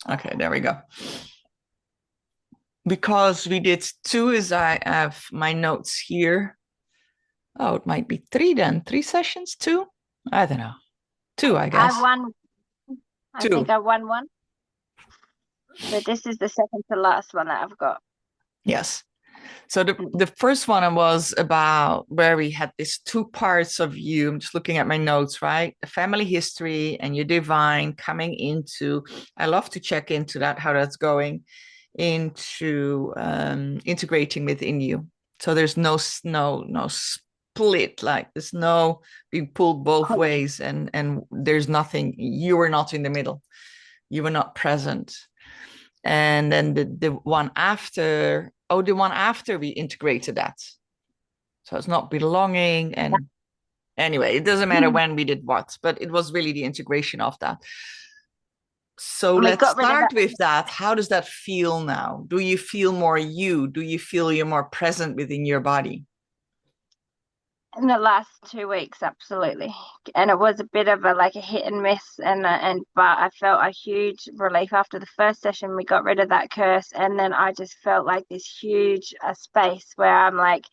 Okay, there we go. Because we did two, as I have my notes here. Oh, it might be three then. Three sessions, two? I don't know. Two, I I guess. won. I think Two. I won one. So this is the second to last one that I've got. Yes. So the, Mm. the first one was about where we had these two parts of you. I'm just looking at my notes, right? The family history and your divine coming into, I love to check into that, how that's going into integrating within you. So there's no split, like there's no being pulled both ways and there's nothing, you were not in the middle. You were not present. And then the one after, oh, the one after we integrated that. So it's not belonging. And anyway, it doesn't matter when we did what, but it was really the integration of that. So We let's got rid of that start with that. How does that feel now? Do you feel more you? Do you feel you're more present within your body? in the last 2 weeks, absolutely. And it was a bit of a like a hit and miss, and but I felt a huge relief after the first session. We got rid of that curse, and then I just felt like this huge space where I'm like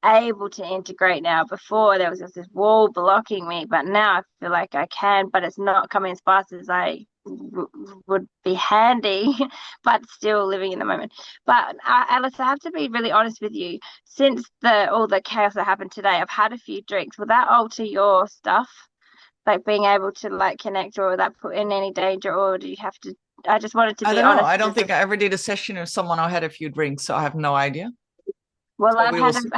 able to integrate now. Before there was just this wall blocking me, but now I feel like I can, but it's not coming as fast as I would be handy, but still living in the moment. But Alice, I have to be really honest with you. Since the all the chaos that happened today, I've had a few drinks. Will that alter your stuff? Like being able to like connect, or will that put in any danger, or do you have to? I just wanted to I be don't know. I honest. don't think I ever did a session with someone who had a few drinks, so I have no idea. Well, So we will see.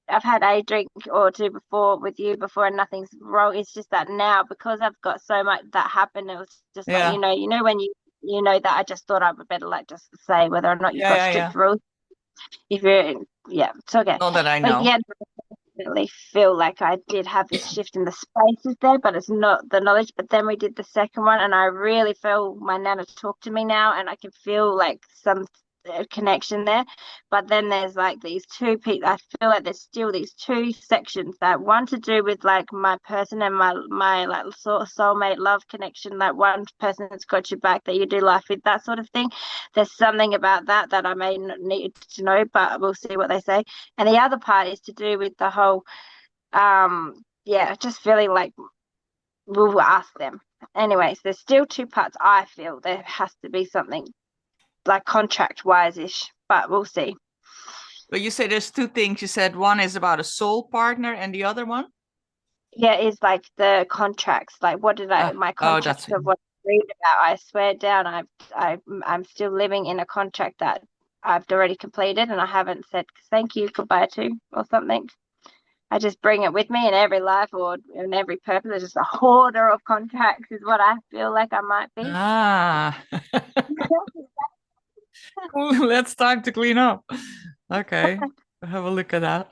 I've had a drink or two before with you before, and nothing's wrong. It's just that now because I've got so much that happened, it was just like Yeah. when you know that I just thought I would better like just say whether or not you've Yeah, got yeah, yeah. strict rules. If you're yeah, it's okay. Not that I But know. yeah, definitely feel like I did have this shift in the spaces there, but it's not the knowledge. But then we did the second one, and I really feel my nana talk to me now, and I can feel like some connection there. But then there's like these two people. I feel like there's still these two sections that one to do with like my person and my like sort of soulmate love connection. That one person that's got your back that you do life with, that sort of thing. There's something about that that I may not need to know, but we'll see what they say. And the other part is to do with the whole, yeah, just feeling like we'll ask them. Anyways, there's still two parts. I feel there has to be something like contract wise ish, but we'll see. But you say there's two things. You said one is about a soul partner and the other one? Yeah, is like the contracts. Like, what did my Oh, that's contracts it. of what I read about? I swear down, I'm still living in a contract that I've already completed, and I haven't said thank you, goodbye to, or something. I just bring it with me in every life or in every purpose. It's just a hoarder of contracts, is what I feel like I might be. Ah, cool. That's time to clean up. Okay, we'll have a look at that.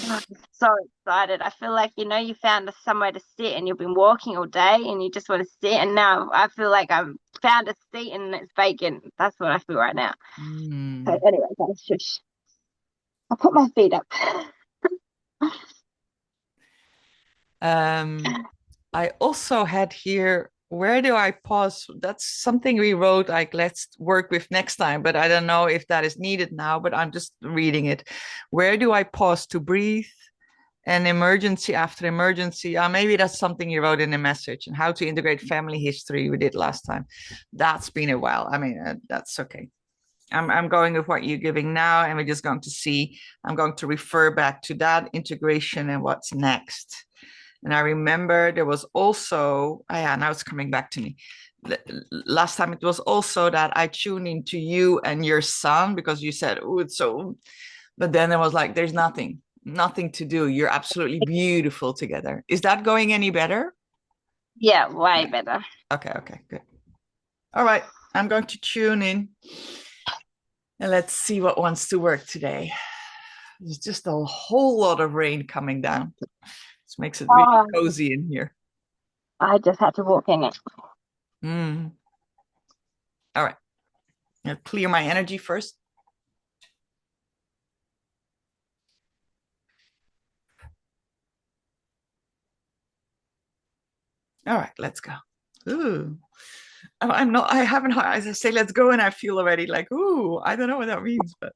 I'm so excited. I feel like, you found somewhere to sit and you've been walking all day and you just want to sit. And now I feel like I've found a seat and it's vacant. That's what I feel right now. So, Hmm. anyway, that's just, I'll put my feet up. Um, I also had here, where do I pause? That's something we wrote, like, let's work with next time, but I don't know if that is needed now, but I'm just reading it. Where do I pause to breathe? And emergency after emergency. Maybe that's something you wrote in a message, and how to integrate family history we did last time. That's been a while. I mean, that's okay. I'm going with what you're giving now, and we're just going to see. I'm going to refer back to that integration and what's next. And I remember there was also, oh yeah, now it's coming back to me. Last time it was also that I tuned into you and your son because you said, oh, it's so, but then it was like, there's nothing to do. You're absolutely beautiful together. Is that going any better? Yeah, way Yeah. better. Okay, good. All right. I'm going to tune in and let's see what wants to work today. There's just a whole lot of rain coming down. This makes it really Oh, cozy in here. I just had to walk in it. Mm. All right. I'll clear my energy first. All right, let's go. Ooh. I'm not, I haven't, as I say, let's go. And I feel already like, ooh, I don't know what that means, but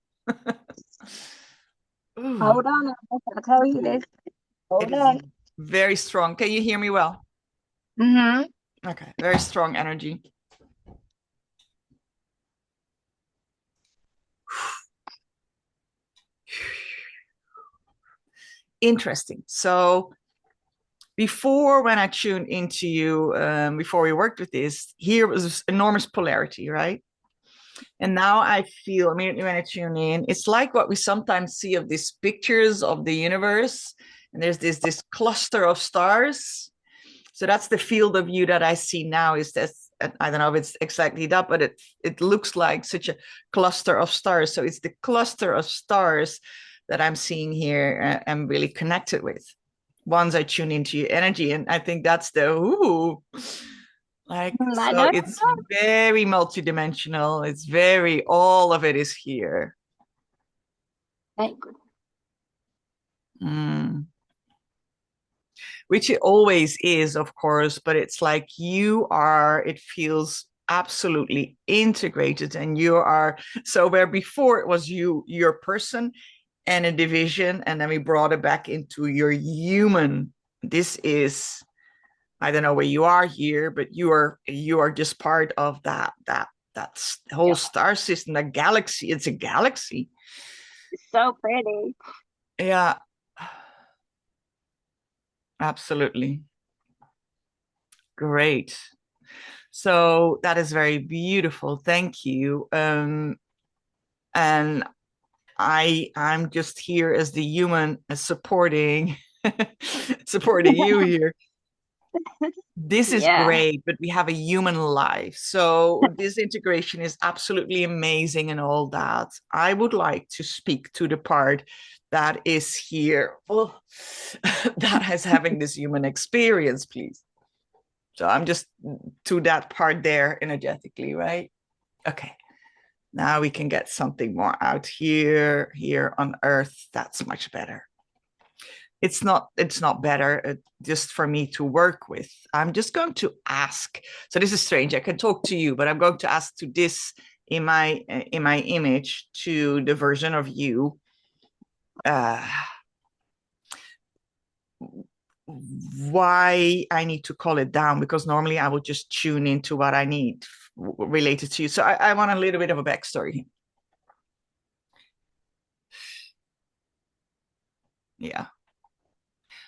ooh, Hold on, I'll tell you this. it Hold is on. very strong. Can you hear me well? Mm-hmm. Okay, very strong energy. Interesting. So before, when I tuned into you, before we worked with this, here was this enormous polarity, right? And now I feel immediately when I tune in, it's like what we sometimes see of these pictures of the universe. And there's this cluster of stars. So that's the field of view that I see now. Is this? I don't know if it's exactly that, but it looks like such a cluster of stars. So it's the cluster of stars that I'm seeing here and really connected with. Once I tune into your energy, and I think that's the ooh, like, I so know. it's very multidimensional. It's very, all of it is here. Thank goodness. Mm. Which it always is, of course, but it's like you are, it feels absolutely integrated and you are, so where before it was you, your person and a division, and then we brought it back into your human. This is, I don't know where you are here, but you are just part of that whole Yeah. star system, that galaxy. It's a galaxy. It's so pretty. Yeah, absolutely. Great. So that is very beautiful. Thank you. And I'm just here as the human supporting supporting you here. This is Yeah. great, but we have a human life. So this integration is absolutely amazing and all that. I would like to speak to the part that is here, oh, that is having this human experience, please. So I'm just to that part there energetically, right? Okay. Now we can get something more out here on Earth. That's much better. It's not better just for me to work with. I'm just going to ask. So this is strange. I can talk to you, but I'm going to ask to this in my image to the version of you. Uh, why I need to call it down, because normally I would just tune into what I need related to you. So I want a little bit of a backstory. Yeah.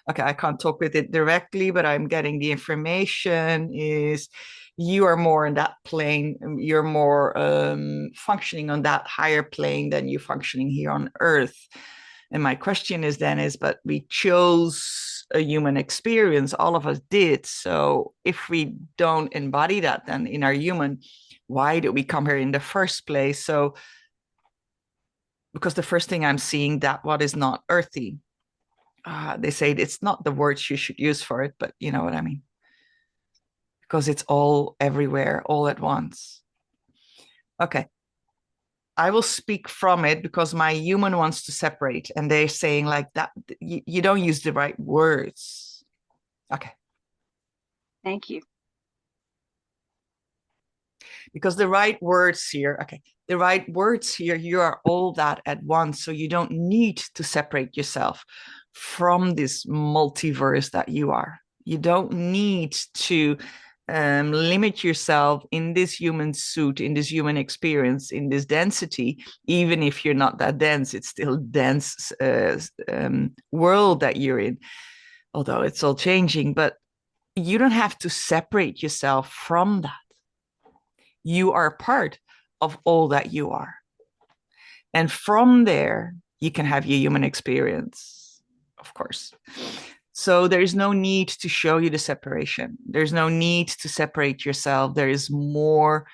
Okay, I can't talk with it directly, but I'm getting the information is you are more in that plane, you're more functioning on that higher plane than you functioning here on Earth. And my question is then is, but we chose a human experience, all of us did. So if we don't embody that then in our human, why did we come here in the first place? So because the first thing I'm seeing that what is not earthy, they say it's not the words you should use for it, but you know what I mean? Because it's all everywhere, all at once. Okay. I will speak from it because my human wants to separate, and they're saying like that you don't use the right words. Okay. Thank you. Because the right words here, okay, the right words here, you are all that at once. So you don't need to separate yourself from this multiverse that you are. You don't need to limit yourself in this human suit, in this human experience, in this density. Even if you're not that dense, it's still dense world that you're in, although it's all changing. But you don't have to separate yourself from that. You are part of all that you are. And from there, you can have your human experience, of course. So there is no need to show you the separation. There's no need to separate yourself. There is more.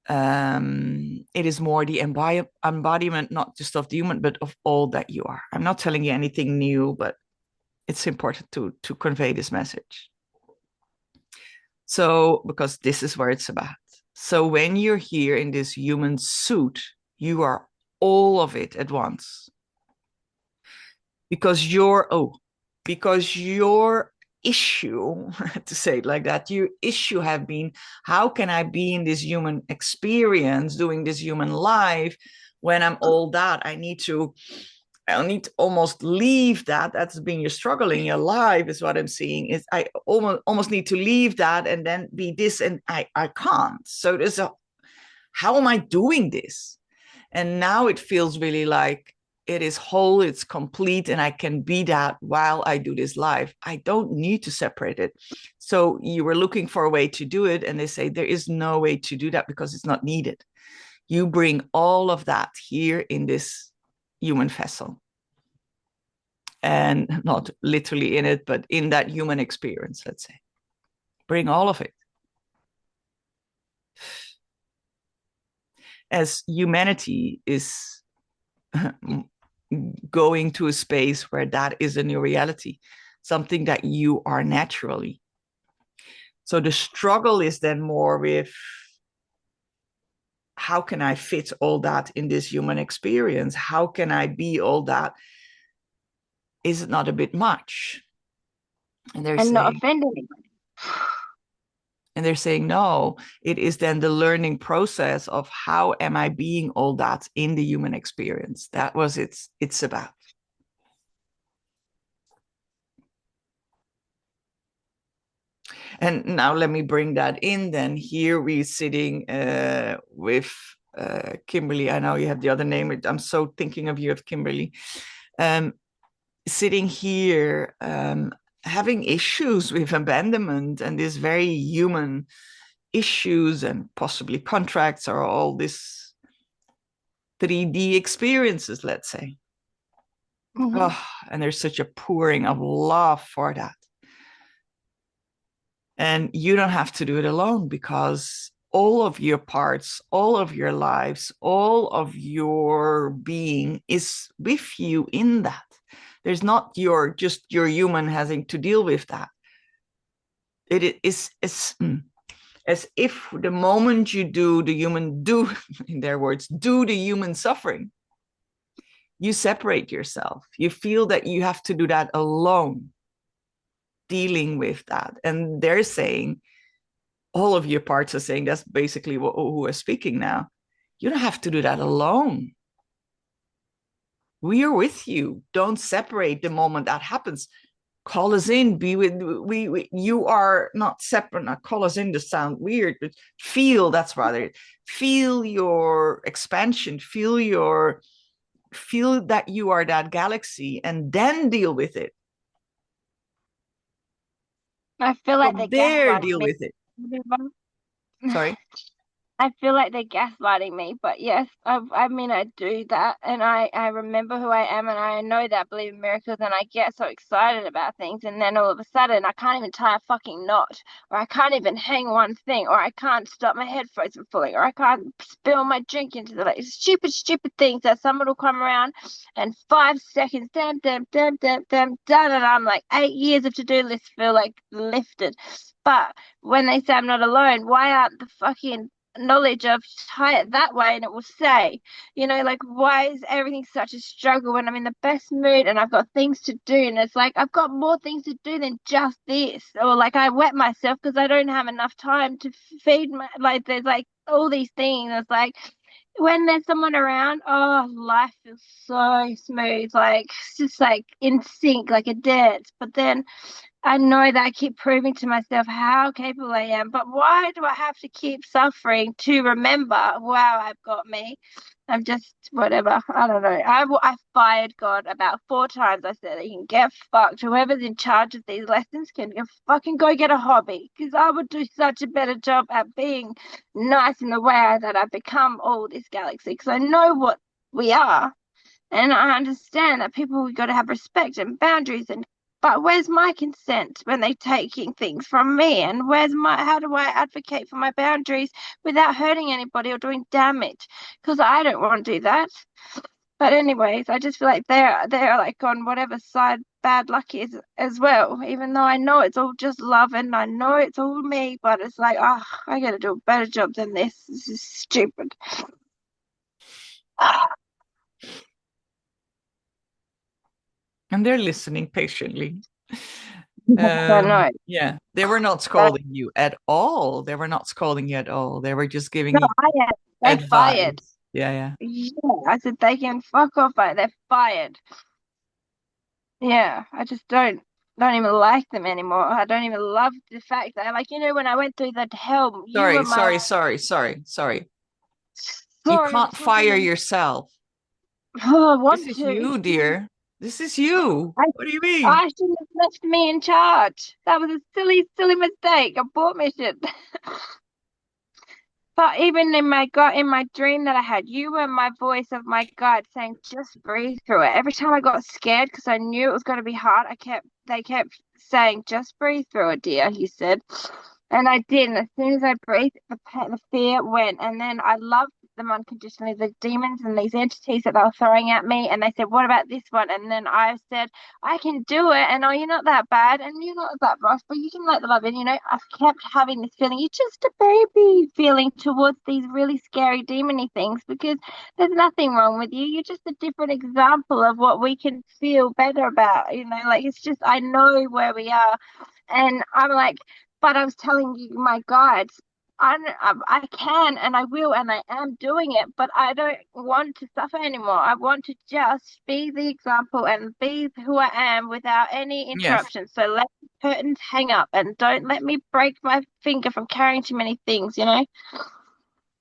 It is more the embodiment, not just of the human, but of all that you are. I'm not telling you anything new, but it's important to convey this message. So, because this is where it's about. So when you're here in this human suit, you are all of it at once. Because you're issue, to say it like that, your issue have been, how can I be in this human experience, doing this human life, when I'm all that? I need to almost leave that. That's been your struggle in your life, is what I'm seeing. Is I almost need to leave that and then be this, and I can't. So there's a, how am I doing this? And now it feels really like it is whole, it's complete, and I can be that while I do this live. I don't need to separate it. So you were looking for a way to do it, and they say there is no way to do that because it's not needed. You bring all of that here in this human vessel. And not literally in it, but in that human experience, let's say. Bring all of it. As humanity is going to a space where that is a new reality, something that you are naturally. So the struggle is then more with, how can I fit all that in this human experience? How can I be all that? Is it not a bit much? And they're saying, not offend anybody. And they're saying, no, it is then the learning process of how am I being all that in the human experience. That was it's about. And now let me bring that in then. Here we're sitting with Kimberly. I know you have the other name. I'm so thinking of you, of Kimberly. Sitting here, having issues with abandonment and this very human issues, and possibly contracts, or all this 3D experiences, let's say. Mm-hmm. Oh, and there's such a pouring of love for that. And you don't have to do it alone, because all of your parts, all of your lives, all of your being is with you in that. There's not just your human having to deal with that. It is as if the moment you do the human, in their words, do the human suffering, you separate yourself. You feel that you have to do that alone, dealing with that. And they're saying, all of your parts are saying, that's basically who is speaking now. You don't have to do that alone. We are with you. Don't separate the moment that happens. Call us in, be with we you are not separate. Not call us in to sound weird, but feel, that's rather, feel your expansion, feel that you are that galaxy, and then deal with it. I feel like they deal with it. Sorry. I feel like they're gaslighting me, but yes, I mean, I do that, and I remember who I am, and I know that I believe in miracles, and I get so excited about things, and then all of a sudden, I can't even tie a fucking knot, or I can't even hang one thing, or I can't stop my headphones from falling, or I can't spill my drink into the lake. Stupid things that someone will come around, and 5 seconds, damn, done, and I'm like, 8 years of to-do list feel like lifted. But when they say I'm not alone, why aren't the fucking knowledge of tie it that way and it will say, like, why is everything such a struggle when I'm in the best mood and I've got things to do? And it's like, I've got more things to do than just this. Or like, I wet myself because I don't have enough time to feed my, like, there's like all these things. It's like, when there's someone around, oh, life feels so smooth, like it's just like in sync, like a dance. But then I know that I keep proving to myself how capable I am. But why do I have to keep suffering to remember, wow, I've got me? I'm just whatever. I don't know. I fired God about 4 times. I said, he can get fucked. Whoever's in charge of these lessons can fucking go get a hobby, because I would do such a better job at being nice in the way that I've become all this galaxy, because I know what we are. And I understand that people, we got to have respect and boundaries, but where's my consent when they're taking things from me? And how do I advocate for my boundaries without hurting anybody or doing damage? Because I don't want to do that. But anyways, I just feel like they're like on whatever side bad luck is as well, even though I know it's all just love and I know it's all me, but it's like, oh, I got to do a better job than this. This is stupid. And they're listening patiently. I know. Yeah, they were not But scolding you at all. They were not scolding you at all. They were just giving no, you I am. They fired. advice. Yeah, yeah. Yeah, I said they can fuck off, but they're fired. Yeah, I just don't even like them anymore. I don't even love the fact that like when I went through that hell, you were Sorry, my sorry, sorry, sorry, sorry. You sorry. I'm can't fire talking. yourself. Oh, I This want is to. you, dear. This is you. I What do you mean? I shouldn't have left me in charge. That was a silly, silly mistake. I bought me shit. But even in my gut, in my dream that I had, you were my voice of my gut saying, just breathe through it. Every time I got scared because I knew it was going to be hard, they kept saying, just breathe through it, dear, he said. And I did. And as soon as I breathed, the fear went. And then I loved them unconditionally, the demons and these entities that they were throwing at me. And they said, what about this one? And then I said, I can do it. And oh, you're not that bad. And you're not that rough, but you can let the love in. I've kept having this feeling. You're just a baby feeling towards these really scary demony things because there's nothing wrong with you. You're just a different example of what we can feel better about. Like it's just, I know where we are. And I'm like, but I was telling you, my guides, I can and I will and I am doing it, but I don't want to suffer anymore. I want to just be the example and be who I am without any Yes. interruptions. So let the curtains hang up and don't let me break my finger from carrying too many things.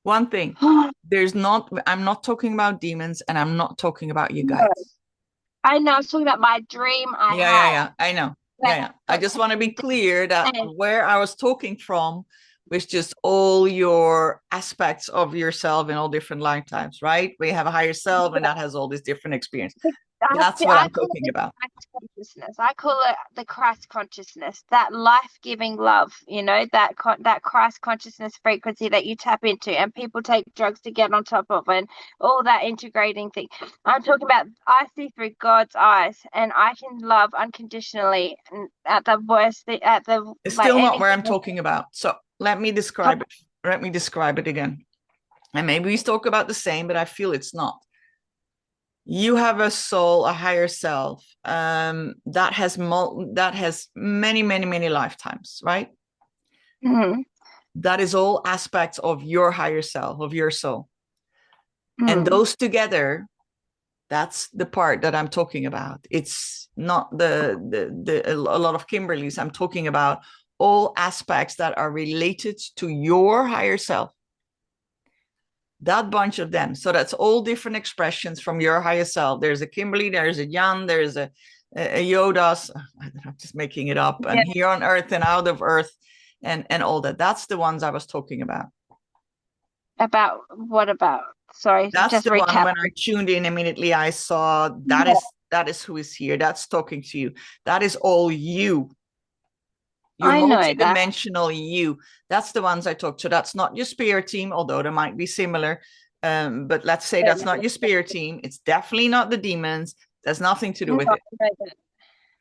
One thing, I'm not talking about demons and I'm not talking about you No, guys. I know. I was talking about my dream I Yeah, yeah, had. yeah. I know. That Yeah, yeah. I got just want to be clear that and where I was talking from was just all your aspects of yourself in all different lifetimes, right? We have a higher self and that has all this different experience. That's what I I'm call it talking the about. Christ consciousness. I call it the Christ consciousness, that life-giving love, that Christ consciousness frequency that you tap into and people take drugs to get on top of and all that integrating thing. I'm talking about I see through God's eyes and I can love unconditionally and at the worst, at the It's like still not where anything. I'm talking about. So let me describe it. Let me describe it again. And maybe we talk about the same, but I feel it's not. You have a soul, a higher self, that has many, many, many lifetimes, right? Mm, That is all aspects of your higher self, of your soul. And mm, those together, that's the part that I'm talking about. It's not the a lot of Kimberly's. I'm talking about all aspects that are related to your higher self. That bunch of them. So that's all different expressions from your higher self. There's a Kimberly, there's a Jan, there's a Yodas. I'm just making it up. yeah, And here on earth and out of earth and all that. That's the ones I was talking about. about what about? Sorry, That's just the one recap. when I tuned in immediately, I saw Yeah, that is who is here. That's talking to you. That is all you. Your I know that. multidimensional you. That's the ones I talk to. That's not your spirit team, although they might be similar. But let's say that's not your spirit team. It's definitely not the demons. There's nothing to do No, with it.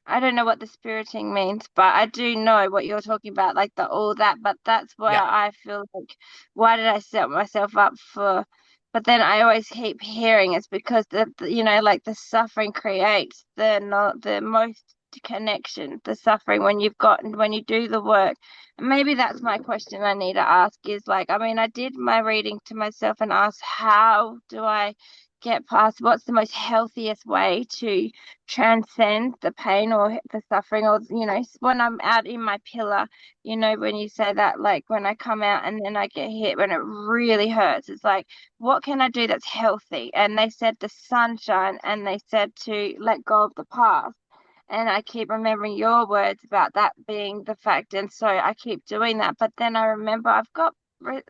I don't know what the spiriting means, but I do know what you're talking about, like the all that. But that's where Yeah. I feel like, why did I set myself up for? But then I always keep hearing it's because like the suffering creates the not the most connection, the suffering when you do the work. And maybe that's my question I need to ask is like, I mean, I did my reading to myself and asked, how do I get past? What's the most healthiest way to transcend the pain or the suffering or when I'm out in my pillar, when you say that, like when I come out and then I get hit when it really hurts, it's like what can I do that's healthy? And they said the sunshine and they said to let go of the past. And I keep remembering your words about that being the fact. And so I keep doing that. But then I remember I've got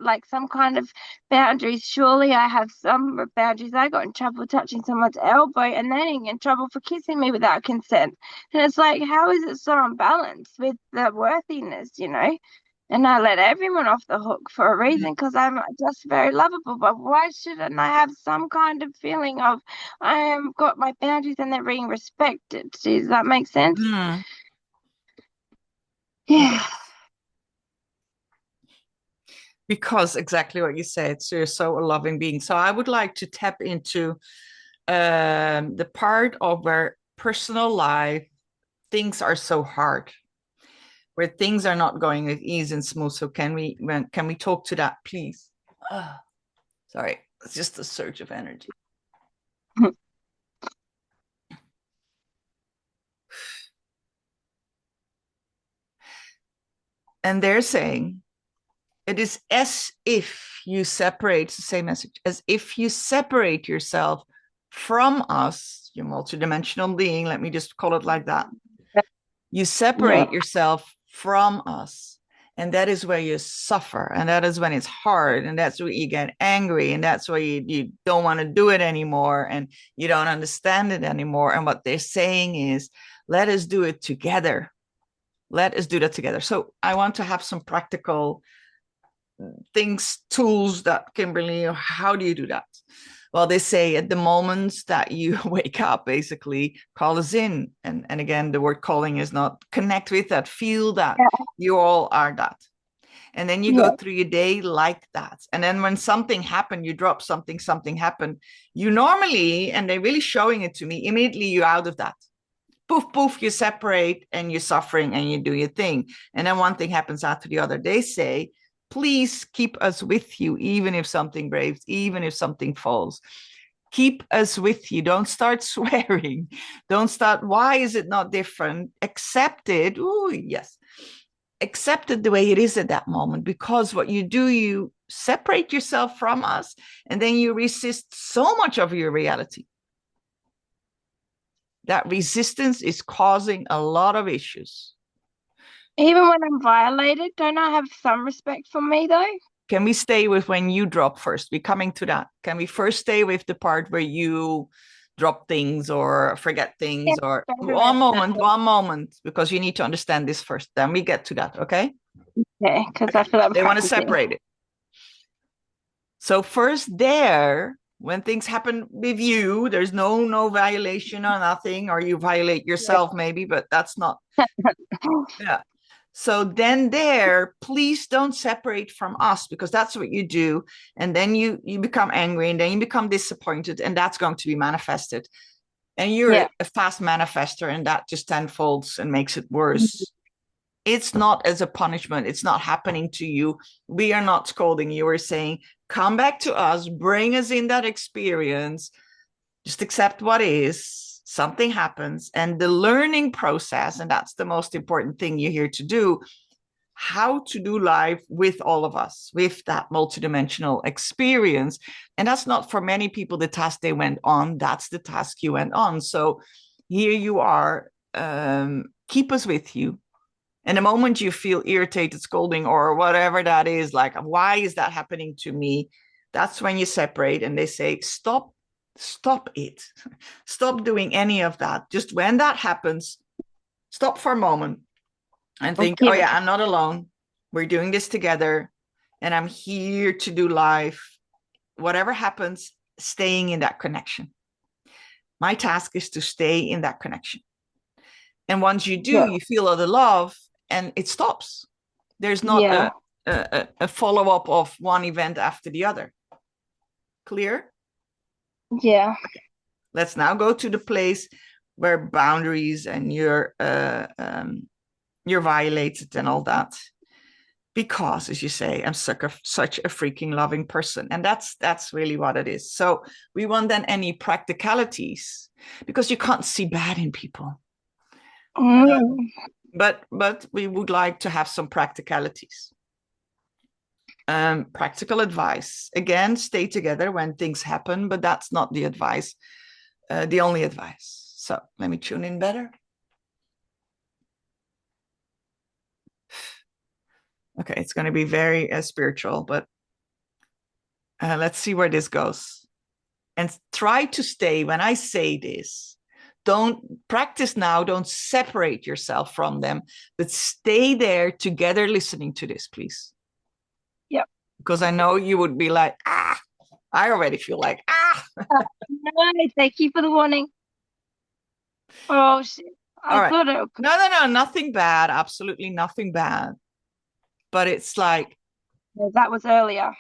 like some kind of boundaries. Surely I have some boundaries. I got in trouble touching someone's elbow and then in trouble for kissing me without consent. And it's like, how is it so unbalanced with the worthiness? And I let everyone off the hook for a reason because I'm just very lovable. But why shouldn't I have some kind of feeling of I am got my boundaries and they're being respected? Does that make sense? Mm, Yeah. yes. Because exactly what you said. So you're so a loving being. So I would like to tap into the part of where personal life things are so hard. where things are not going with ease and smooth. So can we talk to that, please? Sorry, it's just a surge of energy. And they're saying, it is as if you separate, the same message, as if you separate yourself from us, your multidimensional being, let me just call it like that. You separate yourself from us, and that is where you suffer, and that is when it's hard, and that's where you get angry, and that's where you don't want to do it anymore, and you don't understand it anymore. And what they're saying is, let us do it together. Let us do that together. So I want to have some practical things, tools that, Kimberly, how do you do that? Well, they say at the moment that you wake up, basically call us in. And again, the word calling is not connect with that, feel that you all are that. And then you go through your day like that. And then when something happened, you drop something happened, you normally, and they're really showing it to me, immediately you're out of that. Poof, poof, you separate and you're suffering and you do your thing. And then one thing happens after the other. They say, please keep us with you, even if something breaks, even if something falls. Keep us with you. Don't start swearing. Don't start, why is it not different? Accept it. Ooh, yes. Accept it the way it is at that moment, because what you do, you separate yourself from us, and then you resist so much of your reality. That resistance is causing a lot of issues. Even when I'm violated, don't I have some respect for me though? Can we stay with when you drop first? We're coming to that. Can we first stay with the part where you drop things or forget things? Yeah, or one moment, because you need to understand this first. Then we get to that, okay? Okay, because I feel like they want to separate it. So first there, when things happen with you, there's no violation or nothing, or you violate yourself maybe, but that's not. Yeah. So then there, please don't separate from us, because that's what you do. And then you become angry, and then you become disappointed, and that's going to be manifested. And you're a fast manifester, and that just tenfolds and makes it worse. It's not as a punishment. It's not happening to you. We are not scolding you. We're saying, come back to us, bring us in that experience, just accept what is. Something happens, and the learning process, and that's the most important thing you're here to do, how to do life with all of us, with that multidimensional experience. And that's not for many people the task they went on, that's the task you went on. So here you are, keep us with you. And the moment you feel irritated, scolding, or whatever that is, like, why is that happening to me? That's when you separate, and they say, stop it. Stop doing any of that. Just when that happens, stop for a moment and think, oh yeah, I'm not alone. We're doing this together, and I'm here to do life. Whatever happens, staying in that connection. My task is to stay in that connection. And once you do, you feel all the love, and it stops. There's not a follow-up of one event after the other. Clear? Yeah. Let's now go to the place where boundaries and you're violated and all that. Because, as you say, I'm such a freaking loving person. And that's really what it is. So we want then any practicalities, because you can't see bad in people. But we would like to have some practicalities. Practical advice. Again, stay together when things happen, but that's not the advice, the only advice. So let me tune in better. Okay, it's going to be very spiritual, but let's see where this goes. And try to stay, when I say this, don't practice now, don't separate yourself from them, but stay there together listening to this, please. Yep. Because I know you would be like, I already feel like, No, thank you for the warning. Oh, shit. I thought it. No, nothing bad. Absolutely nothing bad. But it's like, that was earlier.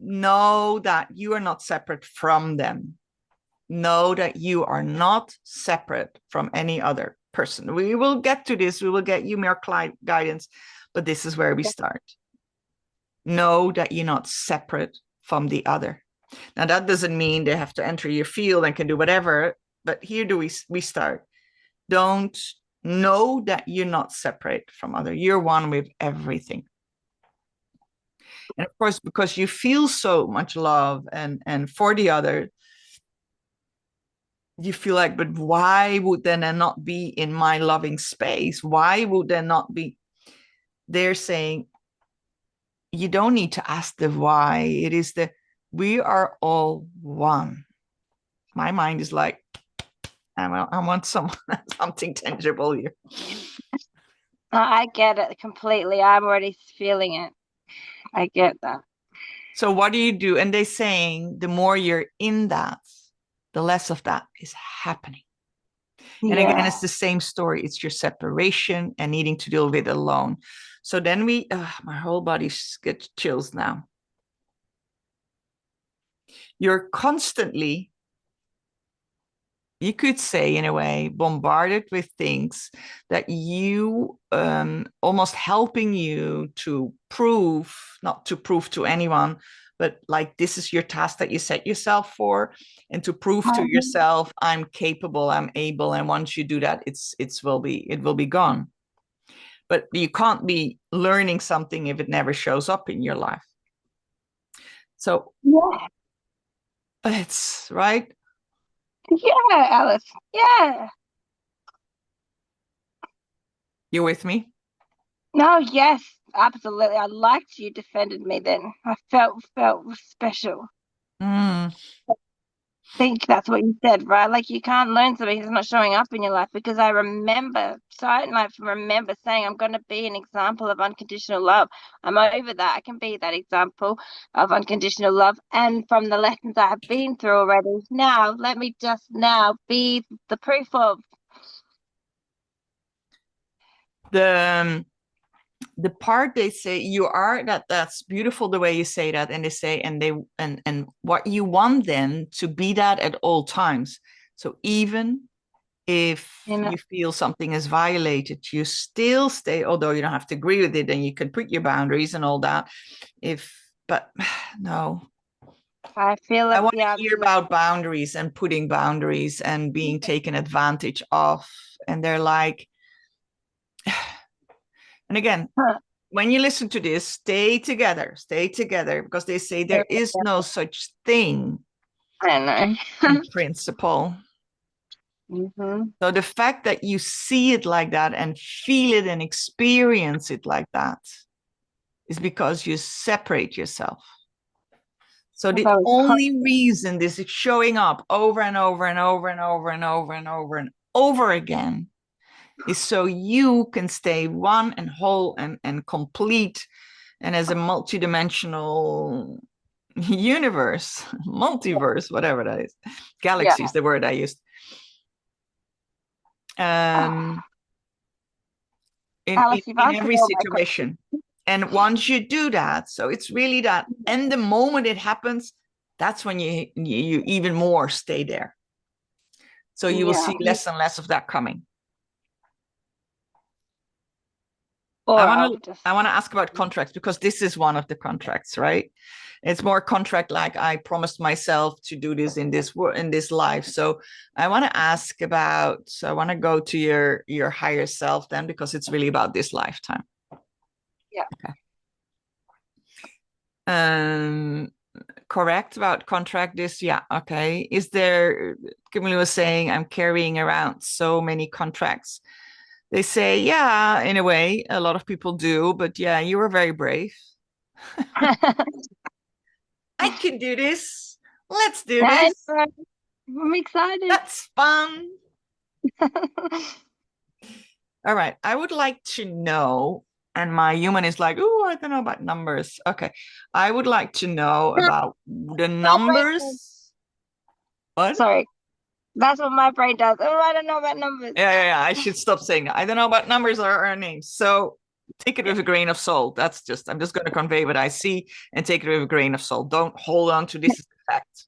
Know that you are not separate from them. Know that you are not separate from any other. person. We will get to this. We will get you more guidance, but this is where we start. Know that you're not separate from the other. Now, that doesn't mean they have to enter your field and can do whatever, but here do we start. Don't know that you're not separate from other. You're one with everything. And of course, because you feel so much love and for the other, you feel like, but why would there not be in my loving space? Why would there not be? They're saying, you don't need to ask the why. It is the, we are all one. My mind is like, I want something tangible here. I get it completely. I'm already feeling it. I get that. So what do you do? And they're saying the more you're in that, the less of that is happening. And again, it's the same story. It's your separation and needing to deal with it alone. So then my whole body gets chills now. You're constantly, you could say in a way, bombarded with things that you almost helping you to prove, not to prove to anyone, but like this is your task that you set yourself for, and to prove to yourself, I'm capable, I'm able, and once you do that, it will be gone. But you can't be learning something if it never shows up in your life. So it's right. Yeah, Alice. Yeah. You with me? No, yes, absolutely. I liked you defended me then. I felt special. Mm. I think that's what you said, right? Like you can't learn something that's not showing up in your life because I remember, so I like remember saying I'm going to be an example of unconditional love. I'm over that. I can be that example of unconditional love. And from the lessons I have been through already, now let me just now be the proof of the part they say you are, that's beautiful the way you say that, and they say and what you want then to be that at all times. So even if you feel something is violated, you still stay, although you don't have to agree with it, and you can put your boundaries and all that. But no, I feel like I want to hear about boundaries and putting boundaries and being taken advantage of. And they're like, and again, when you listen to this, stay together, because they say there is no such thing. I don't know. In principle. So the fact that you see it like that and feel it and experience it like that is because you separate yourself. So the only reason this is showing up over and over and over and over and over and over and over again is so you can stay one and whole and complete, and as a multidimensional universe, multiverse, whatever that is, galaxies, the word I used. In every situation. And once you do that, so it's really that, and the moment it happens, that's when you even more stay there. So you will see less and less of that coming. I want to ask about contracts, because this is one of the contracts, right? It's more contract like I promised myself to do this in this life. So I want to ask about, so I want to go to your higher self then, because it's really about this lifetime. Yeah. Okay. Correct about contract this. Yeah. Okay. Is there, Kimberly was saying, I'm carrying around so many contracts. They say, yeah, in a way, a lot of people do, but yeah, you were very brave. I can do this. Let's do this. I'm excited. That's fun. All right. I would like to know, and my human is like, oh, I don't know about numbers. Okay. I would like to know about the numbers. What? Sorry. That's what my brain does. Oh, I don't know about numbers. Yeah. I should stop saying that. I don't know about numbers or our names. So take it with a grain of salt. I'm just going to convey what I see and take it with a grain of salt. Don't hold on to this as a fact.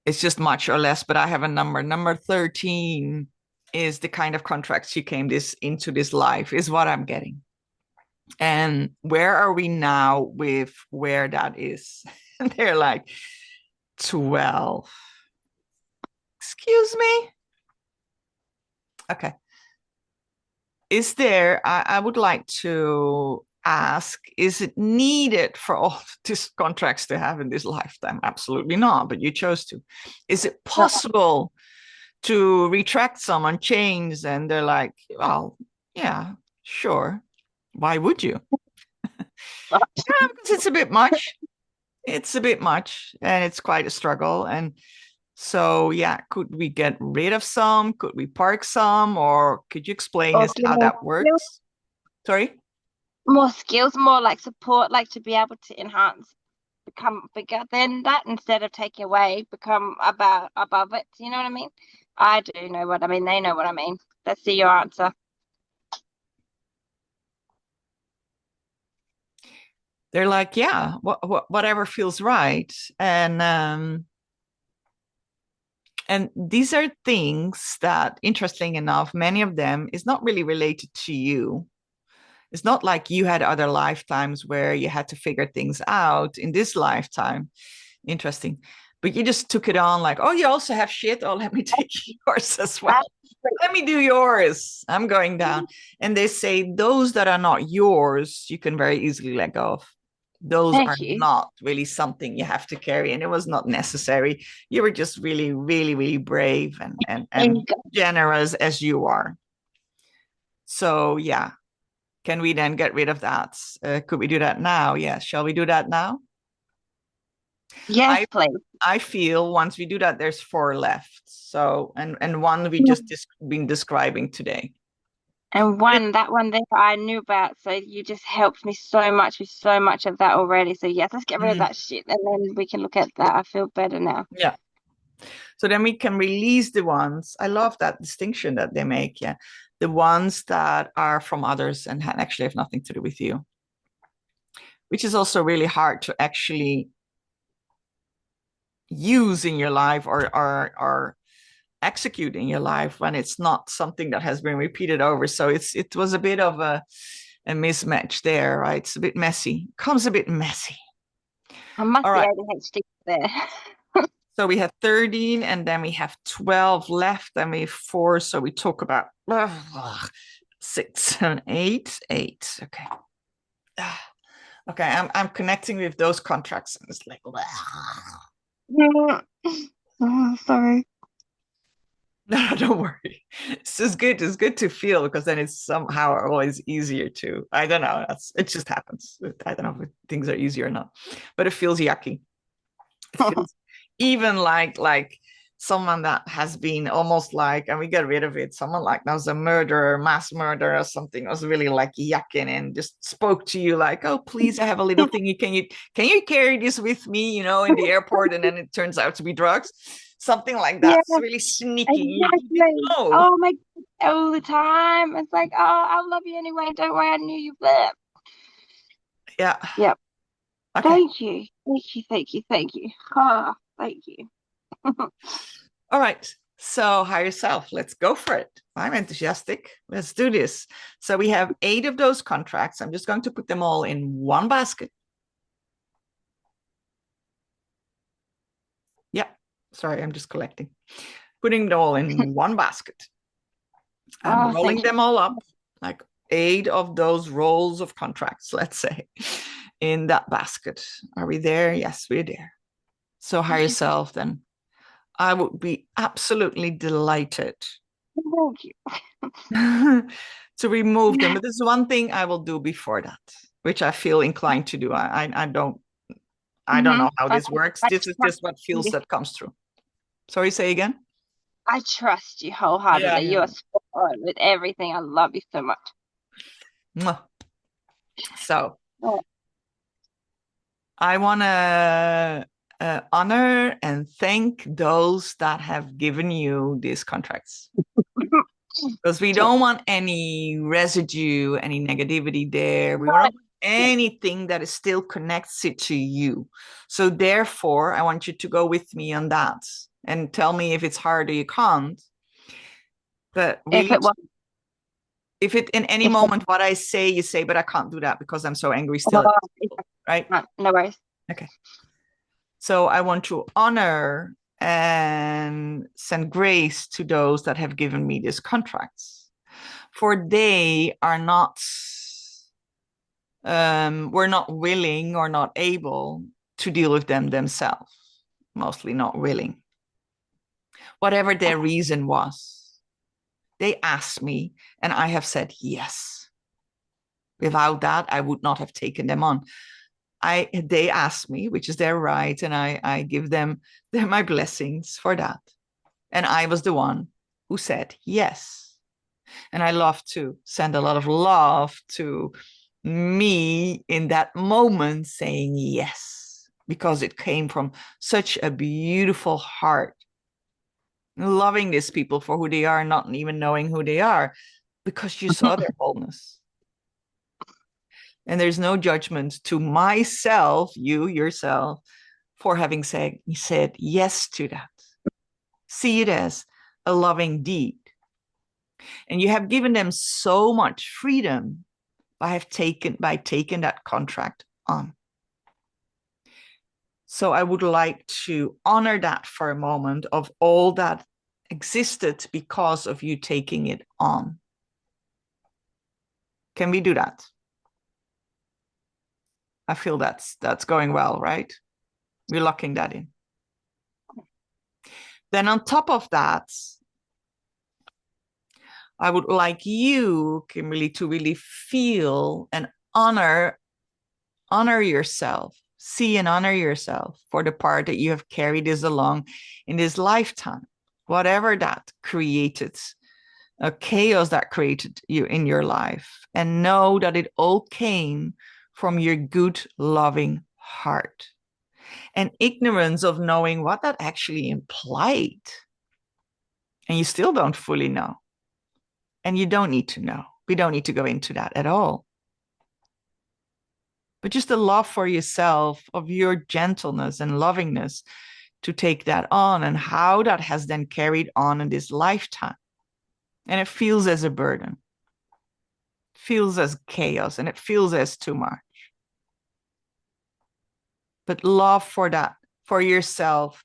It's just much or less, but I have a number 13. is the kind of contracts you came into this life, is what I'm getting. And where are we now with where that is? And they're like, 12. Excuse me? Okay. Is there, I would like to ask, is it needed for all these contracts to have in this lifetime? Absolutely not, but you chose to. Is it possible to retract some on chains? And they're like, well, yeah, sure. Why would you? Yeah, because it's a bit much. It's a bit much, and it's quite a struggle. And so, yeah, could we get rid of some? Could we park some? Or could you explain Or us give how more that skills, works? Sorry? more skills, more like support, like to be able to enhance, become bigger than that instead of taking away, become about above it. You know what I mean? I do know what I mean. They know what I mean. Let's see your answer. They're like, yeah, whatever feels right. And these are things that, interesting enough, many of them is not really related to you. It's not like you had other lifetimes where you had to figure things out in this lifetime. Interesting. But you just took it on like, oh, you also have shit. Oh, let me take yours as well. Let me do yours. I'm going down. And they say those that are not yours, you can very easily let go of. Those are Thank you. not really something you have to carry. And it was not necessary. You were just really, really, really brave and generous as you are. So, yeah. Can we then get rid of that? Could we do that now? Yes. Shall we do that now? Yes, I please. I feel once we do that, there's 4 left. So and one we just been describing today. And that one there I knew about. So you just helped me so much with so much of that already. So yes, let's get rid of that shit and then we can look at that. I feel better now. Yeah. So then we can release the ones. I love that distinction that they make. Yeah. The ones that are from others and actually have nothing to do with you, which is also really hard to actually use in your life or execute in your life when it's not something that has been repeated over. So it was a bit of a mismatch there, right? It's a bit messy. Comes a bit messy. I must All be right. ADHD there. So we have 13 and then we have 12 left and we have 4. So we talk about 6, 7, 8, 8. Okay. Okay, I'm connecting with those contracts and it's like Oh, sorry. no, don't worry. It's just good. It's good to feel because then it's somehow always easier to. I don't know. It just happens. I don't know if things are easier or not, but it feels yucky. It feels even like someone that has been almost like, and we get rid of it. Someone like that was a murderer, mass murderer, or something. Was really like yucking and just spoke to you like, "Oh, please, I have a little thingy. Can you carry this with me? You know, in the airport?" And then it turns out to be drugs. Something like that. Yeah, It's really sneaky. You exactly. know. Oh my God, all the time. It's like, oh, I love you anyway. Don't worry, I knew you there. Yeah. Yep. Okay. Thank you. Thank you. Thank you. Thank you. Oh, thank you. All right. So hire yourself. Let's go for it. I'm enthusiastic. Let's do this. So we have 8 of those contracts. I'm just going to put them all in one basket. Yeah. Sorry, I'm just collecting. Putting them all in one basket. I'm Oh, rolling thank you. them all up, like 8 of those rolls of contracts, let's say, in that basket. Are we there? Yes, we're there. So hire Thank you. yourself then. I would be absolutely delighted Thank you. to remove them. But there's one thing I will do before that, which I feel inclined to do. I don't know how this works. This is just what feels that comes through. Sorry, say again. I trust you Yeah, wholeheartedly. yeah. You are spot on with everything. I love you so much. Mwah. So Oh. I want to honor and thank those that have given you these contracts because we don't want any residue, any negativity there. We want anything that is still connects it to you. So therefore, I want you to go with me on that and tell me if it's hard or you can't. But If really, it was, if it in any if moment what I say, you say, but I can't do that because I'm so angry still, oh, right? no worries. Okay. So I want to honor and send grace to those that have given me these contracts, for they are not, were not willing or not able to deal with them themselves, mostly not willing. Whatever their reason was, they asked me, and I have said yes. Without that, I would not have taken them on. They asked me, which is their right, and I give them my blessings for that. And I was the one who said yes. And I love to send a lot of love to me in that moment saying yes, because it came from such a beautiful heart, loving these people for who they are, not even knowing who they are, because you saw their wholeness. And there's no judgment to myself, you yourself, for having said yes to that. See it as a loving deed. And you have given them so much freedom by taking that contract on. So I would like to honor that for a moment, of all that existed because of you taking it on. Can we do that? I feel that's going well, right? We're locking that in. Then on top of that, I would like you, Kimberly, to really feel and honor yourself. See and honor yourself for the part that you have carried this along in this lifetime, whatever that created, a chaos that created you in your life, and know that it all came from your good, loving heart and ignorance of knowing what that actually implied. And you still don't fully know. And you don't need to know. We don't need to go into that at all. But just the love for yourself, of your gentleness and lovingness to take that on, and how that has then carried on in this lifetime. And it feels as a burden, feels as chaos, and it feels as too much. But love for that, for yourself,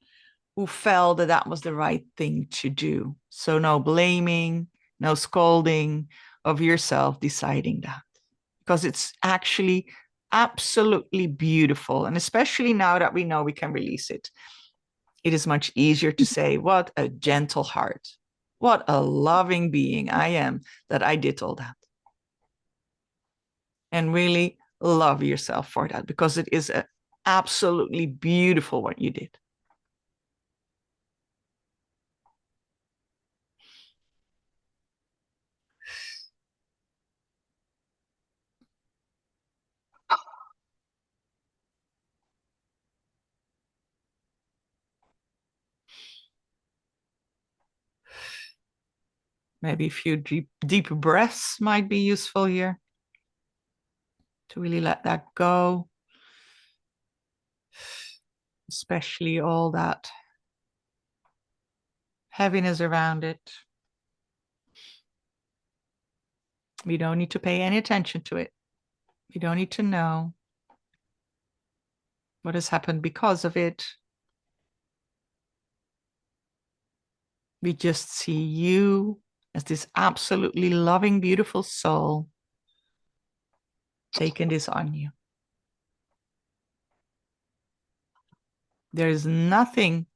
who felt that that was the right thing to do. So no blaming, no scolding of yourself deciding that, because it's actually absolutely beautiful. And especially now that we know we can release it, it is much easier to say, what a gentle heart, what a loving being I am, that I did all that. And really love yourself for that, because it is absolutely beautiful what you did. Maybe a few deep breaths might be useful here to really let that go, especially all that heaviness around it. We don't need to pay any attention to it. We don't need to know what has happened because of it. We just see you as this absolutely loving, beautiful soul taking this on you. There is nothing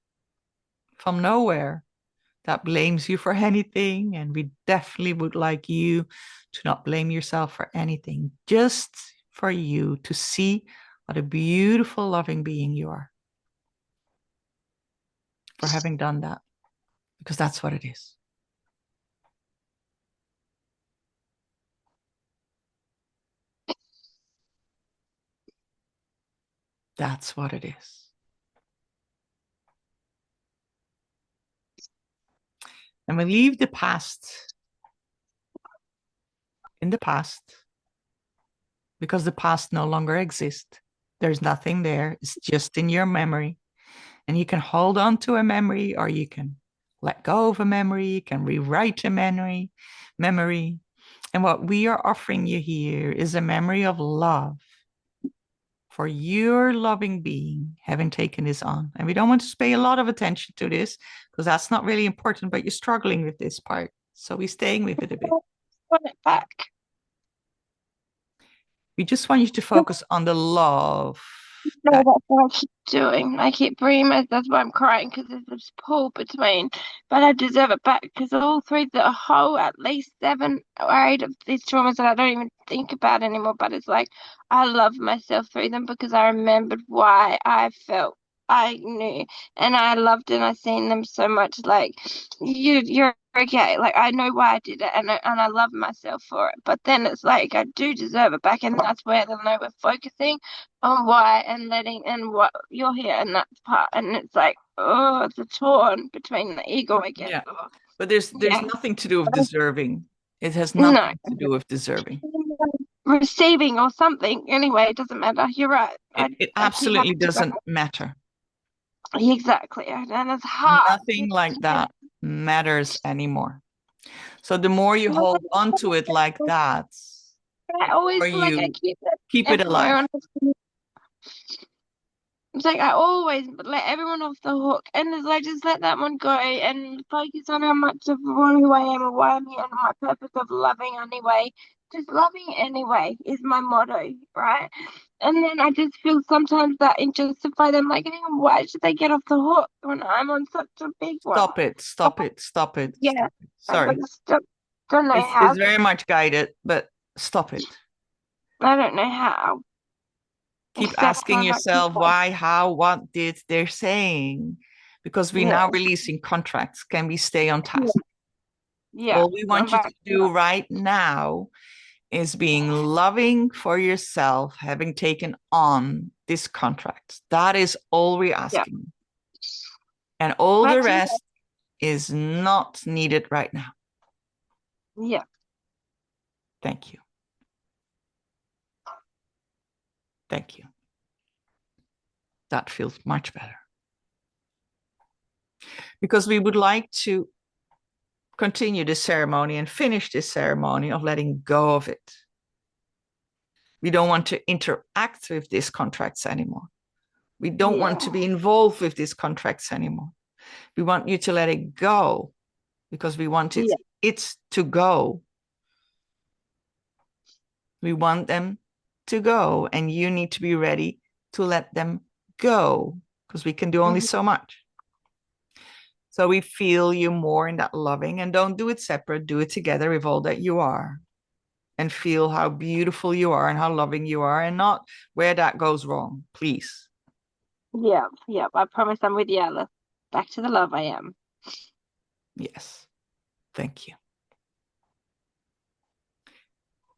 from nowhere that blames you for anything. And we definitely would like you to not blame yourself for anything, just for you to see what a beautiful, loving being you are for having done that, because that's what it is. That's what it is. And we leave the past in the past, because the past no longer exists. There's nothing there. It's just in your memory. And you can hold on to a memory, or you can let go of a memory, you can rewrite a memory. And what we are offering you here is a memory of love for your loving being having taken this on. And we don't want to pay a lot of attention to this because that's not really important, but you're struggling with this part. So we're staying with it a bit. Want it back. We just want you to focus on the love. No, That, that's what I keep doing. I keep bringing my, that's why I'm crying, because there's this pull between, but I deserve it back because all through the whole, at least 7 or 8 of these traumas that I don't even think about anymore, but it's like I love myself through them because I remembered why I felt. I knew, and I loved it. And I seen them so much. Like you're okay. Like I know why I did it, and I love myself for it. But then it's like I do deserve it back, and that's where they'll know we're focusing on why and letting and what you're here and that part. And it's like, oh, it's a torn between the ego, I guess. yeah. Or, But there's yeah. nothing to do with deserving. It has No. nothing to do with deserving. Receiving or something. Anyway, it doesn't matter. You're right. It I keep absolutely having to go. doesn't matter. Exactly. And it's hard. Nothing like that matters anymore. So the more you hold on to it like that, I always or feel like I you keep it keep it everywhere alive. on the. It's like I always let everyone off the hook, and it's like just let that one go and focus on how much of who I am and why I'm here and my purpose of loving anyway. Just loving anyway is my motto, right? And then I just feel sometimes that it justify them like, hang on, why should they get off the hook when I'm on such a big one? Stop it, stop it, stop it, Yeah, stop it. I Sorry. just don't know how. It's very much guided, but stop it. I don't know how. Keep Except asking for like, yourself why, how, what did they're saying? Because we're yeah, now releasing contracts. Can we stay on yeah, task? yeah. All we Going want you back to to do right now is being loving for yourself, having taken on this contract. That is all we're yeah. asking. And all the Back to rest is not needed right now. yeah. Thank you. Thank you. That feels much better. Because we would like to continue this ceremony and finish this ceremony of letting go of it. We don't want to interact with these contracts anymore. We don't want to be involved with these contracts anymore. We want you to let it go because we want it to go. We want them to go, and you need to be ready to let them go because we can do only so much. So we feel you more in that loving, and don't do it separate, do it together with all that you are, and feel how beautiful you are and how loving you are, and not where that goes wrong, please. Yeah, yeah. I promise I'm with you, Alice. Back to the love I am. Yes. Thank you.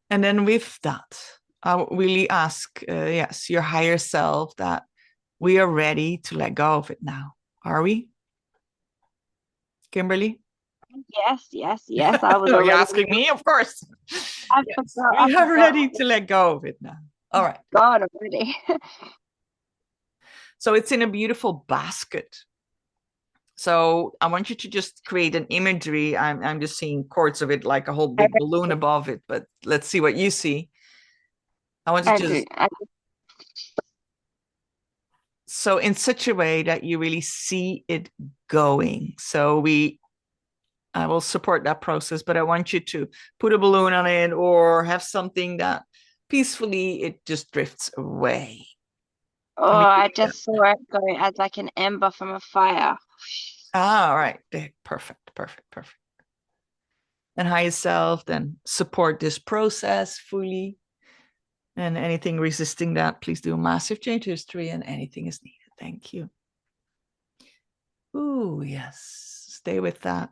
And then with that, I really ask, yes, your higher self that we are ready to let go of it now. Are we? Kimberly? Yes, yes, yes. I was You're already. asking me, of course. I Yes, forgot. I we are forgot. ready to let go of it now. All right. God already. So it's in a beautiful basket. So I want you to just create an imagery. I'm just seeing cords of it like a whole big balloon above it, but let's see what you see. I want to just so in such a way that you really see it going. So I will support that process, but I want you to put a balloon on it or have something that peacefully it just drifts away. Oh, I just saw it go as like an ember from a fire. All right. Perfect, perfect, perfect. And higher self, then support this process fully. And anything resisting that, please do a massive change history, and anything is needed. Thank you. Ooh, yes. Stay with that.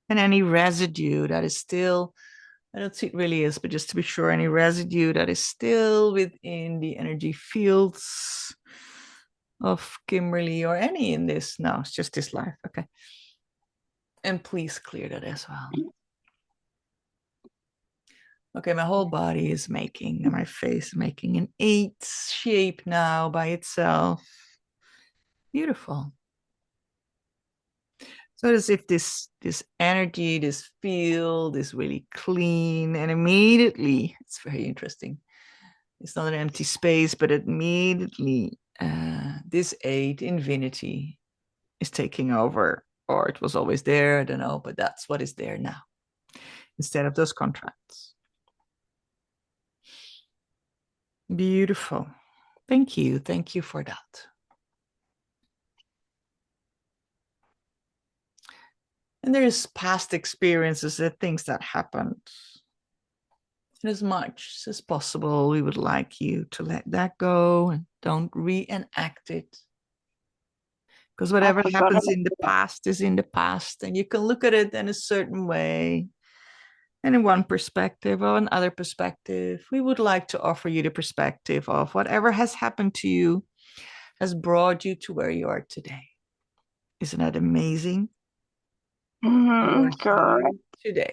And any residue that is still, I don't see it really is, but just to be sure, any residue that is still within the energy fields of Kimberly or any in this. No, it's just this life. Okay. And please clear that as well. Okay, my whole body is making, and my face making an 8 shape now by itself. Beautiful. So as if this energy, this field is really clean, and immediately, it's very interesting. It's not an empty space, but immediately this 8 infinity is taking over, or it was always there, I don't know, but that's what is there now instead of those contracts. Beautiful. Thank you. Thank you for that. And there's past experiences and things that happened. And as much as possible, we would like you to let that go and don't reenact it. Because whatever happens in the past is in the past, and you can look at it in a certain way and in one perspective or another perspective. We would like to offer you the perspective of whatever has happened to you has brought you to where you are today. Isn't that amazing? Today.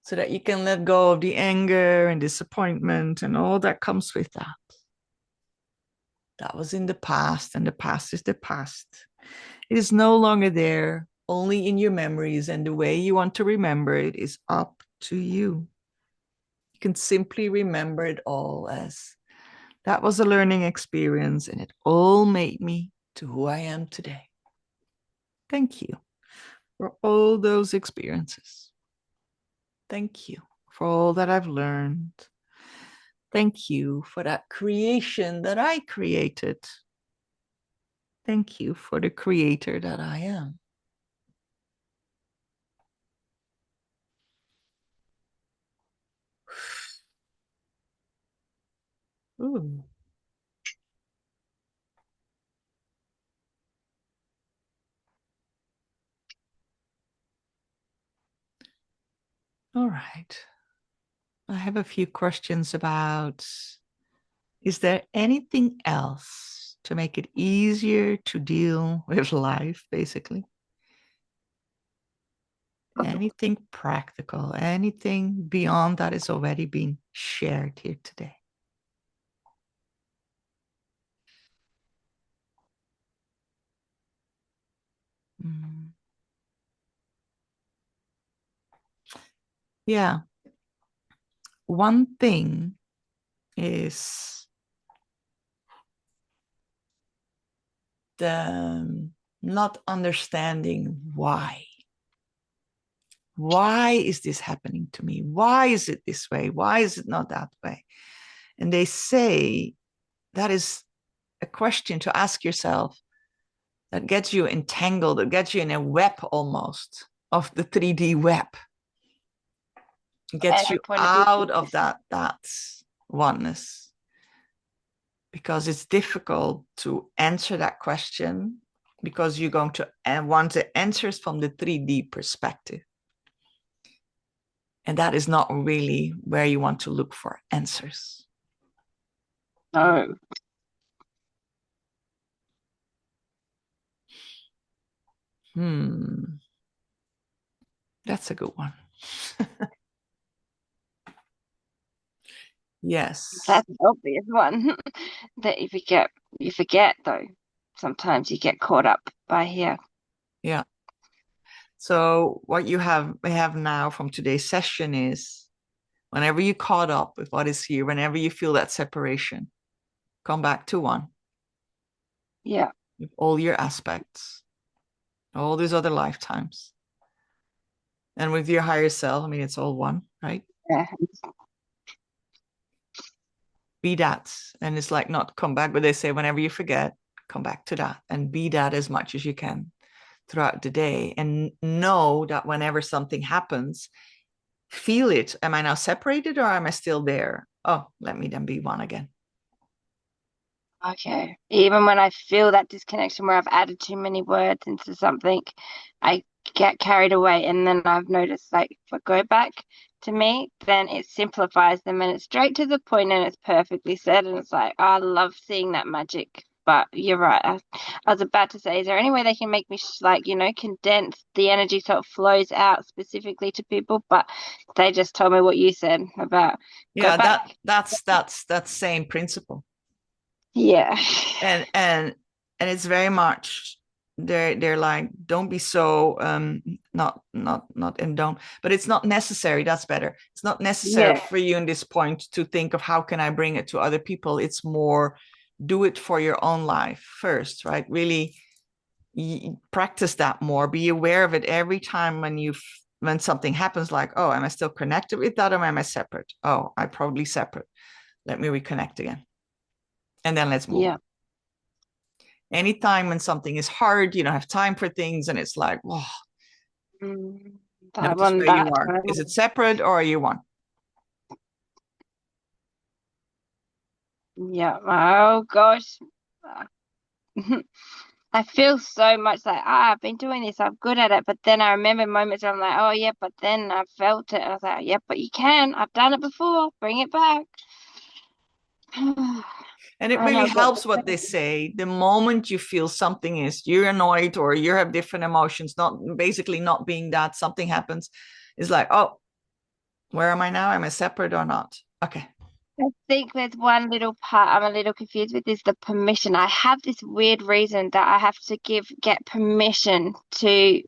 So that you can let go of the anger and disappointment and all that comes with that. That was in the past, and the past is the past. It is no longer there, only in your memories, and the way you want to remember it is up to you. You can simply remember it all as that was a learning experience, and it all made me to who I am today. Thank you for all those experiences. Thank you for all that I've learned. Thank you for that creation that I created. Thank you for the creator that I am. Ooh. All right. I have a few questions about, is there anything else to make it easier to deal with life, basically? Anything practical, anything beyond that is already being shared here today? Mm. Yeah. One thing is the not understanding why. Why is this happening to me? Why is it this way? Why is it not that way? And they say that is a question to ask yourself that gets you entangled, that gets you in a web almost of the 3D web. It gets you out of that oneness, because it's difficult to answer that question because you're going to want the answers from the 3D perspective. And that is not really where you want to look for answers. No. That's a good one. Yes. That's an obvious one that you forget though. Sometimes you get caught up by here. Yeah. So what we have now from today's session is, whenever you caught up with what is here, whenever you feel that separation, come back to one. Yeah. With all your aspects, all these other lifetimes. And with your higher self, I mean, it's all one, right? Yeah. Be that. And it's like not come back, but they say whenever you forget, come back to that and be that as much as you can throughout the day. And know that whenever something happens, feel it. Am I now separated or am I still there? Oh, let me then be one again. Okay. Even when I feel that disconnection where I've added too many words into something, I get carried away. And then I've noticed, like, if I go back to me, then it simplifies them and it's straight to the point and it's perfectly said. And it's like, I love seeing that magic But you're right. I was about to say, is there any way they can make me like, condense the energy so it flows out specifically to people? But they just told me what you said about go Yeah, back. that's same principle. Yeah. And it's very much they're like, don't be so not and don't, but it's not necessary. That's better. It's not necessary Yeah. for you in this point to think of how can I bring it to other people. It's more do it for your own life first, right? Really practice that more. Be aware of it every time when something happens, like, oh, am I still connected with that or am I separate? Oh, I'm probably separate. Let me reconnect again. And then let's move Yeah. on. Anytime when something is hard, you don't have time for things, and it's like, oh, That notice one, where you that are. Is it separate or are you one? yeah. Oh gosh. I feel so much like, I've been doing this, I'm good at it. But then I remember moments where I'm like, oh, yeah, but then I felt it. I was like, yeah, but you can. I've done it before. Bring it back. And it I really know, but helps what they say. The moment you feel something is you're annoyed or you have different emotions, not basically not being that something happens, is like, oh, where am I now? Am I separate or not? Okay. I think there's one little part I'm a little confused with is the permission. I have this weird reason that I have to get permission to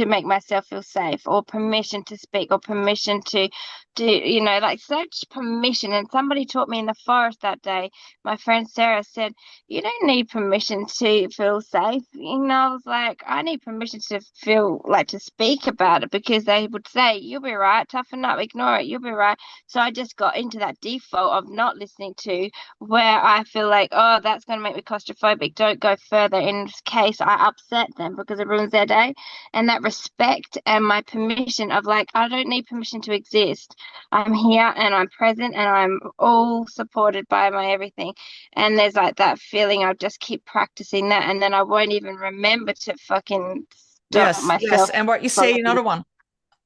make myself feel safe, or permission to speak, or permission to do, like such permission. And somebody taught me in the forest that day, my friend Sarah said, you don't need permission to feel safe. I was like, I need permission to feel like to speak about it, because they would say, you'll be right, toughen up, ignore it, you'll be right. So I just got into that default of not listening to where I feel like, oh, that's going to make me claustrophobic. Don't go further in case I upset them because it ruins their day. And that respect and my permission of like, I don't need permission to exist. I'm here and I'm present and I'm all supported by my everything. And there's like that feeling I'll just keep practicing that, and then I won't even remember to fucking stop Yes, yes. myself And what you say, from another one,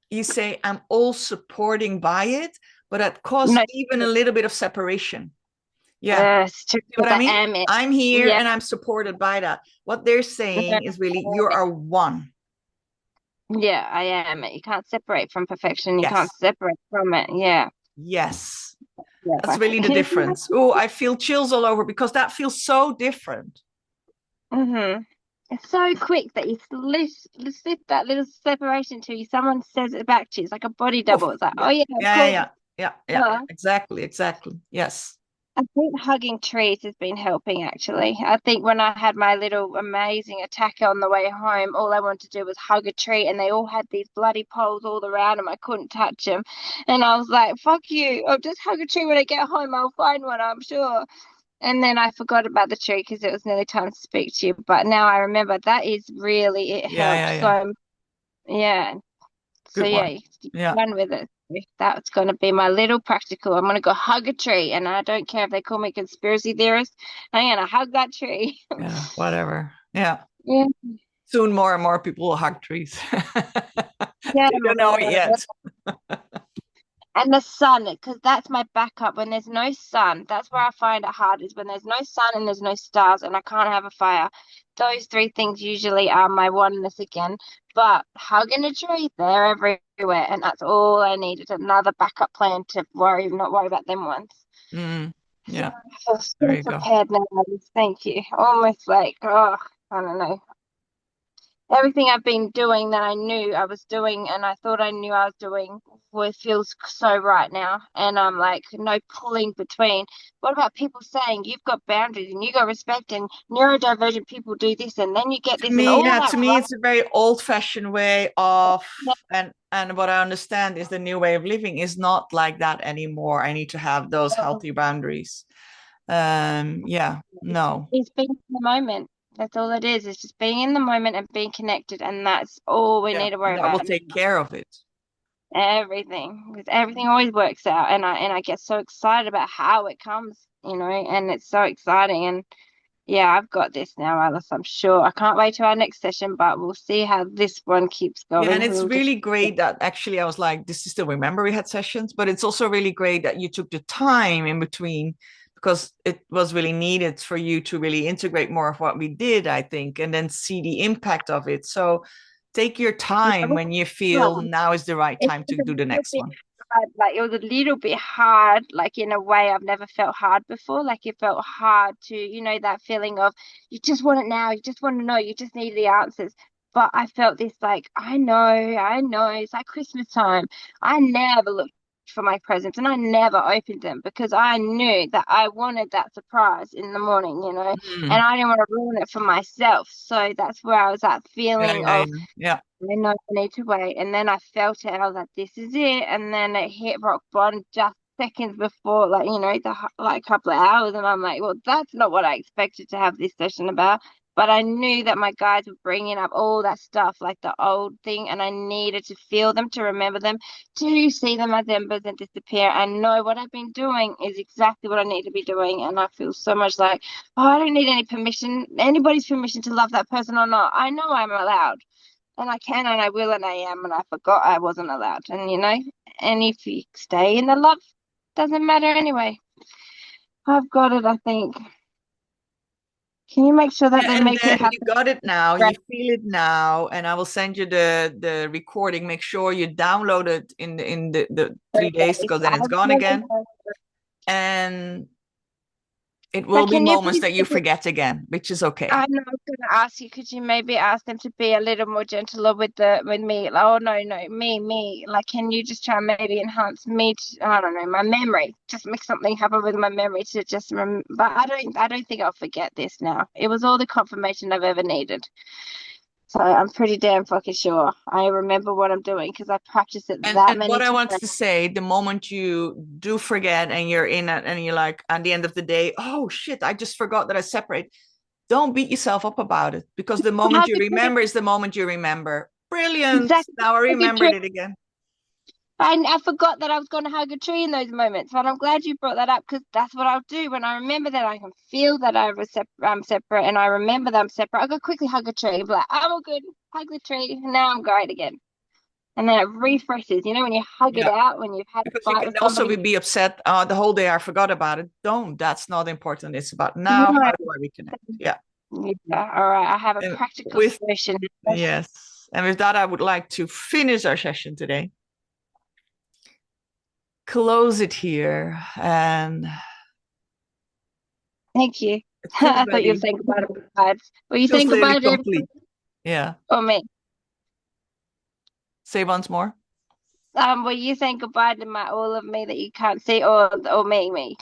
you say, I'm all supporting by it, but at cost no, even a little bit of separation. Yeah. yes, See what because I I mean? am it. I'm here Yeah. and I'm supported by that. What they're saying is really, you are one. Yeah, I am it. You can't separate from perfection. You can't Yes. separate from it. Yeah. Yes. Yeah. That's really the difference. Oh, I feel chills all over because that feels so different. Mm-hmm. It's so quick that you slip that little separation to you. Someone says it back to you. It's like a body Oof. double. It's like, Yeah. oh yeah, of Yeah. course. Yeah. Yeah. Yeah. Uh, Exactly. Exactly. Yes. I think hugging trees has been helping actually. I think when I had my little amazing attack on the way home, all I wanted to do was hug a tree, and they all had these bloody poles all around them. I couldn't touch them. And I was like, fuck you. I'll just hug a tree when I get home. I'll find one, I'm sure. And then I forgot about the tree because it was nearly time to speak to you. But now I remember that is really, it Yeah. Yeah. helps. Yeah. So, yeah. So, Good yeah, one. you Yeah. run with it. That's going to be my little practical. I'm going to go hug a tree. And I don't care if they call me conspiracy theorist. I'm going to hug that tree. Yeah. Whatever. Yeah. Yeah. Soon more and more people will hug trees. Yeah. They don't know it yet. And the sun, because that's my backup. When there's no sun, that's where I find it hard, is when there's no sun and there's no stars and I can't have a fire. Those three things usually are my oneness again. But hugging a tree, they're everywhere. And that's all I needed. Another backup plan to not worry about them ones. Yeah. I feel so There you go. prepared now, Alice. Thank you. Almost like, oh, I don't know. Everything I've been doing that I knew I was doing and I thought I knew I was doing feels so right now. And I'm like, no pulling between. What about people saying you've got boundaries and you got respect, and neurodivergent people do this and then you get To this and me, all yeah, that to me, right it's a very old-fashioned way of, now? and what I understand is the new way of living is not like that anymore. I need to have those healthy boundaries. Yeah, no, It's being in the moment. That's all it is. It's just being in the moment and being connected, and that's all we yeah, need to worry and that will about. take care of it. Everything, because everything always works out, and I get so excited about how it comes, and it's so exciting. And yeah, I've got this now, Alice. I'm sure. I can't wait to our next session, but we'll see how this one keeps Yeah, and going. it's We'll just really great that actually I was like, this is still remember we had sessions, but it's also really great that you took the time in between, because it was really needed for you to really integrate more of what we did, I think, and then see the impact of it. So take your Yeah, time when you feel now is the right it time was to a do the little next bit one. hard. Like it was a little bit hard, like in a way I've never felt hard before. Like it felt hard to, that feeling of you just want it now, you just want to know, you just need the answers. But I felt this like, I know, it's like Christmas time. I never looked for my presents and I never opened them because I knew that I wanted that surprise in the morning, and Mm. I didn't want to ruin it for myself. So that's where I was at Yeah, feeling yeah, of yeah, yeah. I know I need to wait. And then I felt it. And I was like, this is it. And then it hit rock bottom just seconds before, like, like couple of hours. And I'm like, well, that's not what I expected to have this session about. But I knew that my guides were bringing up all that stuff, like the old thing. And I needed to feel them, to remember them, to see them as embers and disappear. And know what I've been doing is exactly what I need to be doing. And I feel so much like, oh, I don't need anybody's permission to love that person or not. I know I'm allowed. And I can and I will and I am and I forgot I wasn't allowed. And and if you stay in the love, doesn't matter anyway. I've got it, I think. Can you make sure that Yeah, they and make it then you happen? got it now, Right. you feel it now, and I will send you the recording. Make sure you download it in the 3 days, Okay. because then it's gone again. And it will But be can you moments please that you forget again, which is okay. I know I was going to ask you, could you maybe ask them to be a little more gentler with me? Like, oh no, no, me. Like, can you just try and maybe enhance me to, I don't know, my memory. Just make something happen with my memory to just but I don't think I'll forget this now. It was all the confirmation I've ever needed. So I'm pretty damn fucking sure I remember what I'm doing because I practiced it And that and many what I times. wanted to say, the moment you do forget and you're in it and you're like at the end of the day, oh shit, I just forgot that I separate. Don't beat yourself up about it, because the moment Hug you a tree. remember is the moment you remember. Brilliant. Exactly. Now I Hug a tree. remembered it again. I forgot that I was going to hug a tree in those moments, but I'm glad you brought that up because that's what I'll do when I remember that I can feel that I'm separate and I remember that I'm separate. I'll go quickly hug a tree, be like, I'm all good, hug the tree, now I'm great again. And then it refreshes, when you hug it Yeah. out when you've had a Because you fight can with also somebody. be upset. The whole day I forgot about it. Don't. That's not important. It's about now. No, How do I reconnect? Yeah. yeah, all right, I have a And practical with solution. yes. And with that, I would like to finish our session today. Close it here. And Thank you. it feels I thought you were very saying goodbye to my guides. Were you feels saying really goodbye to everybody complete. Yeah. or me? Say once more. Were you saying goodbye to my all of me that you can't see, or me?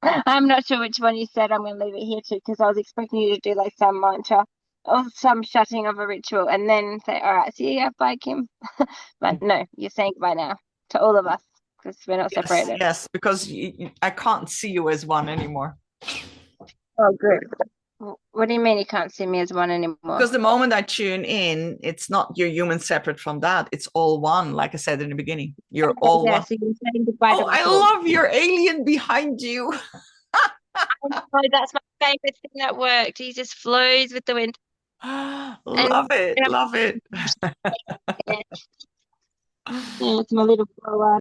I'm not sure which one you said. I'm going to leave it here too because I was expecting you to do like some mantra or some shutting of a ritual and then say, "All right, see you, bye, Kim." But no, you're saying goodbye now to all of us because we're not Yes, separated. yes, because I can't see you as one anymore. Oh, good. What do you mean you can't see me as one anymore? Because the moment I tune in, it's not your human separate from that. It's all one. Like I said in the beginning, you're Okay, all yeah, one. so you're saying goodbye to Oh, my I soul. love your alien behind you. Oh, that's my favorite thing that worked. He just flows with the wind. And Love it. Love it. yeah, it's my little blower.